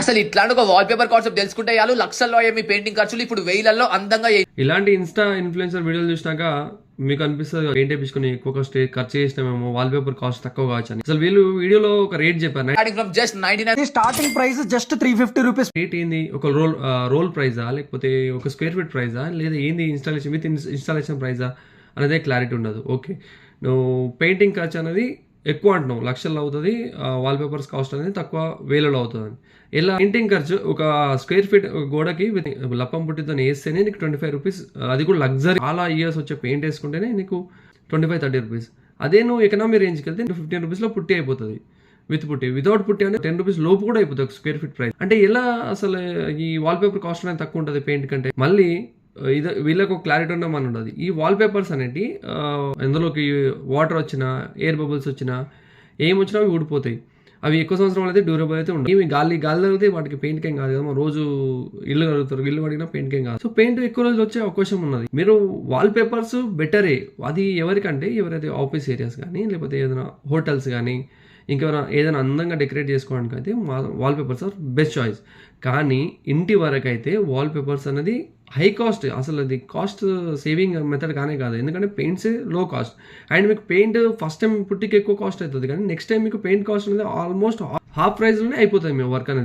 అసలు ఇట్లాంటి ఒక వాల్ పేపర్ కాన్సెప్ట్ తెలుసుకుంటే చాలు లక్షల్లో అయ్యే మీ పెయింటింగ్ ఖర్చులు ఇప్పుడు వెయ్యిలలో అందంగా ఇలాంటి ఇన్స్టా ఇన్ఫ్లుయెన్సర్ వీడియోలు చూసినాక మీకు అనిపిస్తుంది పెయింట్ వేయించుకుని ఎక్కువ ఖర్చు చేసినామేమో వాల్ పేపర్ కాస్ట్ తక్కువ కావచ్చు అని. అసలు వీళ్ళు వీడియోలో ఒక రేట్ చెప్పారు, just 99 starting price just 350 rupees. Rate ఏంది? ఒక రోల్ ప్రైజా లేకపోతే ఒక స్క్వేర్ ఫీట్ ప్రైజా లేదా ఏంది ఇన్స్టాలేషన్ విత్ ఇన్స్టాలేషన్ ప్రైజా అనేది క్లారిటీ ఉండదు. ఓకే, నువ్వు పెయింటింగ్ ఖర్చు అనేది ఎక్కువ అంటున్నావు, లక్షల్లో అవుతుంది, వాల్ పేపర్స్ కాస్ట్ అనేది తక్కువ వేలలో అవుతుంది అని. ఇలా పెయింటింగ్ ఖర్చు ఒక స్క్వేర్ ఫీట్ గోడకి లప్పం పుట్టితో వేస్తేనే నీకు 25 రూపీస్, అది కూడా లగ్జరీ చాలా ఇయర్స్ వచ్చే పెయింట్ వేసుకుంటేనే నీకు 25-30 రూపీస్. అదే నువ్వు ఎకనామీ రేంజ్కి వెళ్తే 15 రూపీస్లో పుట్టి అయిపోతుంది. వితౌట్ పుట్టి అంటే 10 రూపీస్ లోపు కూడా అయిపోతుంది ఒక స్క్వేర్ ఫీట్ ప్రైస్. అంటే ఎలా అసలు ఈ వాల్ పేపర్ కాస్ట్ అనేది తక్కువ ఉంటుంది పెయింట్ కంటే? మళ్ళీ వీళ్ళకు క్లారిటీ ఉండమని ఉండదు. ఈ వాల్ పేపర్స్ అనేటి ఎందులోకి వాటర్ వచ్చినా ఎయిర్ బబుల్స్ వచ్చినా ఏమొచ్చినా అవి ఊడిపోతాయి. అవి ఎక్కువ సంవత్సరం అయితే డ్యూరబుల్ అయితే ఉండవు. గాలి తగిలితే వాటికి పెయింట్ ఏం కాదు కదా, రోజు ఇల్లు కడుగుతారు, ఇల్లు కడిగినా పెయింట్ ఏం కాదు. సో పెయింట్ ఎక్కువ రోజులు వచ్చే అవకాశం ఉన్నది. మీరు వాల్ పేపర్స్ బెటరే, అది ఎవరికంటే ఎవరైతే ఆఫీస్ ఏరియాస్ కానీ లేకపోతే ఏదైనా హోటల్స్ కానీ ఇంకెవరైనా ఏదైనా అందంగా డెకరేట్ చేసుకోవడానికి అయితే wall papers are best choice. కానీ ఇంటి వరకు అయితే వాల్ పేపర్స్ అనేది హై కాస్ట్. అసలు అది కాస్ట్ సేవింగ్ మెథడ్ కానే కాదు, ఎందుకంటే పెయింట్స్ లో కాస్ట్. అండ్ మీకు పెయింట్ ఫస్ట్ టైం పుట్టికి ఎక్కువ కాస్ట్ అవుతుంది, కానీ నెక్స్ట్ టైం మీకు పెయింట్ కాస్ట్ అనేది ఆల్మోస్ట్ హాఫ్ ప్రైస్లోనే అయిపోతుంది మీ వర్క్ అనేది.